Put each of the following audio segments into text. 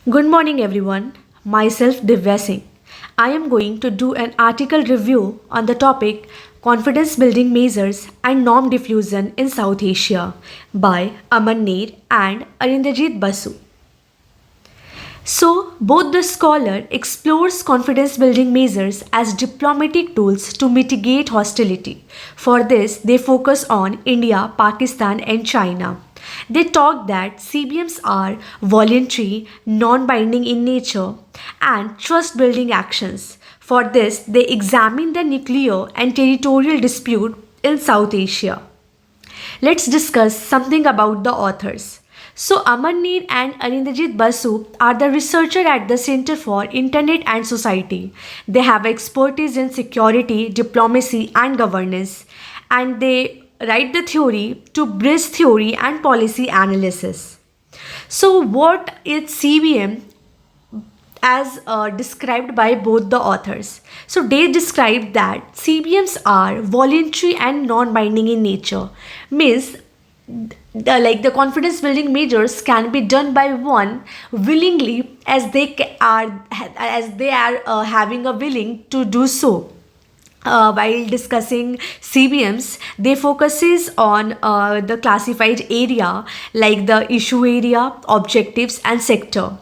Good morning, everyone. Myself Divya Singh. I am going to do an article review on the topic Confidence Building Measures and Norm Diffusion in South Asia by Aman Nair and Arindajit Basu. So, both the scholar explores confidence building measures as diplomatic tools to mitigate hostility. For this, they focus on India, Pakistan, and China. They talk that CBMs are voluntary, non binding in nature, and trust building actions. For this, they examine the nuclear and territorial dispute in South Asia. Let's discuss something about the authors. So, Aman Neer and Arindajit Basu are the researcher at the Center for Internet and Society. They have expertise in security, diplomacy, and governance, and they write the theory to bridge theory and policy analysis. So, what is CBM as described by both the authors? So, they describe that CBMs are voluntary and non binding in nature, means the confidence building measures can be done by one willingly as they are having a willing to do so. While discussing CBMs, they focuses on the classified area like the issue area, objectives, and sector.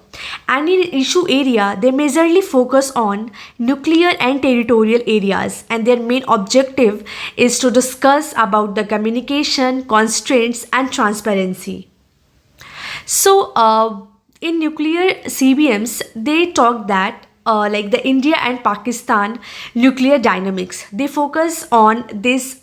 And in issue area, they majorly focus on nuclear and territorial areas, and their main objective is to discuss about the communication, constraints, and transparency. So, in nuclear CBMs, they talk that like the India and Pakistan nuclear dynamics. They focus on this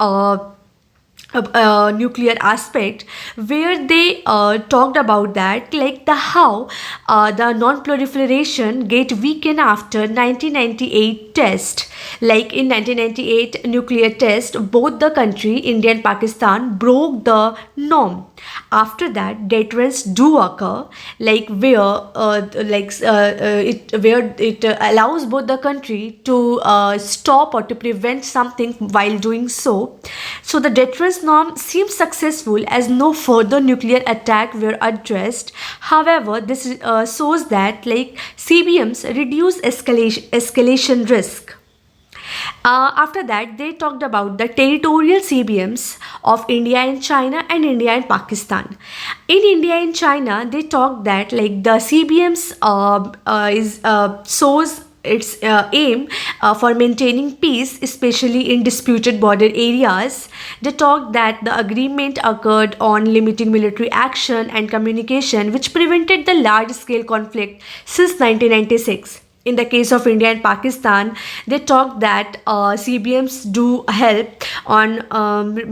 nuclear aspect where they talked about that like the how the non-proliferation get weakened after 1998 test. Like in 1998 nuclear test, both the country India and Pakistan broke the norm. After that deterrence do occur, like where it allows both the country to stop or to prevent something while doing so. So the deterrence norm seems successful as no further nuclear attack were addressed. However, this shows that like CBMs reduce escalation risk. After that, they talked about the territorial CBMs of India and China and India and Pakistan. In India and China, they talked that like the CBMs is shows its aim for maintaining peace, especially in disputed border areas. They talked that the agreement occurred on limiting military action and communication, which prevented the large scale conflict since 1996. In the case of India and Pakistan, they talked that CBMs do help on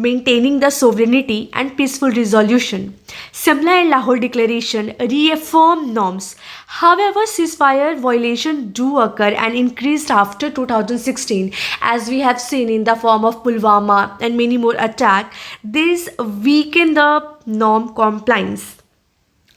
maintaining the sovereignty and peaceful resolution. Simla and Lahore Declaration reaffirm norms. However, ceasefire violation do occur and increased after 2016, as we have seen in the form of Pulwama and many more attacks. This weaken the norm compliance.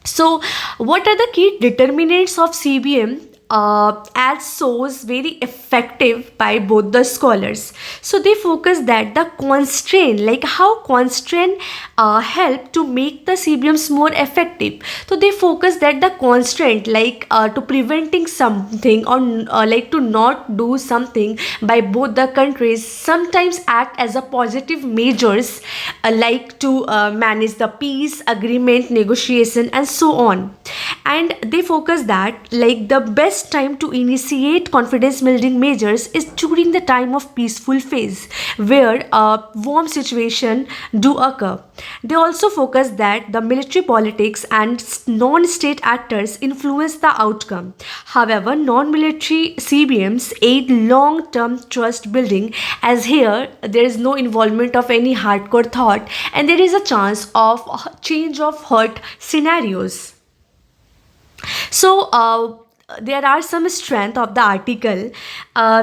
So, what are the key determinants of CBM? As shows very effective by both the scholars. So they focus that the constraint, like how constraint help to make the CBMs more effective. So they focus that the constraint, like to preventing something or like to not do something by both the countries, sometimes act as a positive measures like to manage the peace, agreement, negotiation, and so on. And they focus that like the best time to initiate confidence building measures is during the time of peaceful phase where a warm situation do occur. They also focus that the military politics and non-state actors influence the outcome. However, non-military CBMs aid long-term trust building, as here there is no involvement of any hardcore thought and there is a chance of change of heart scenarios. So, there are some strength of the article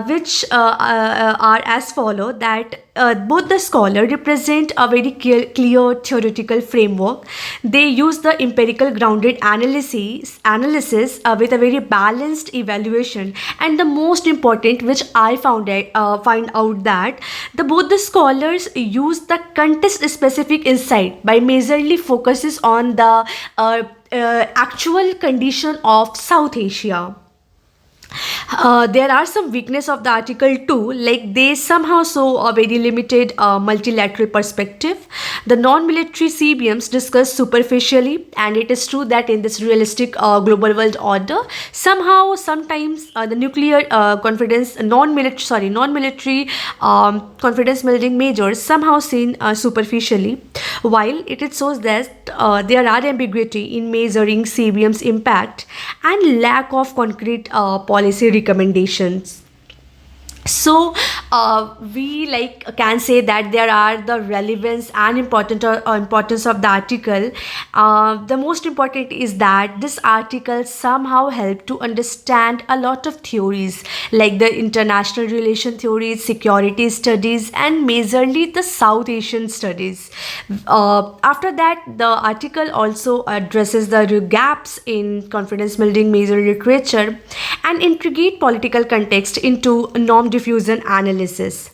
which are as follow that both the scholar represent a very clear theoretical framework. They use the empirical grounded analysis with a very balanced evaluation, and the most important which I find out that the both the scholars use the context specific insight by majorly focuses on the actual condition of South Asia. There are some weakness of the article too, like they somehow show a very limited multilateral perspective. The non-military CBMs discuss superficially, and it is true that in this realistic global world order, somehow sometimes the nuclear confidence non-military confidence building measures somehow seen superficially, while it shows that there are ambiguity in measuring CBM's impact and lack of concrete policy recommendations. So we like can say that there are the relevance and importance of the article. The most important is that this article somehow helped to understand a lot of theories like the international relation theories, security studies, and majorly the South Asian studies. After that, the article also addresses the gaps in confidence building measure literature and integrate political context into norm diffusion analysis.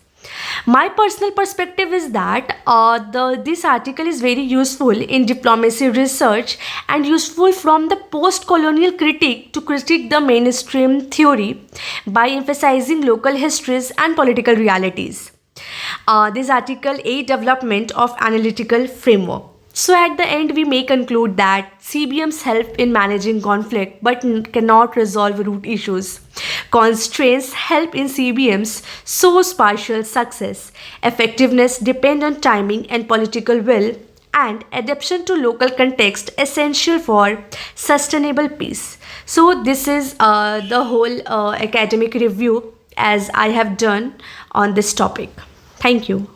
My personal perspective is that this article is very useful in diplomacy research and useful from the post-colonial critique to critique the mainstream theory by emphasizing local histories and political realities. This article a development of analytical framework. So at the end, we may conclude that CBMs help in managing conflict but cannot resolve root issues. Constraints help in CBMs shows partial success. Effectiveness depend on timing and political will, and adaptation to local context essential for sustainable peace. So this is the whole academic review as I have done on this topic. Thank you.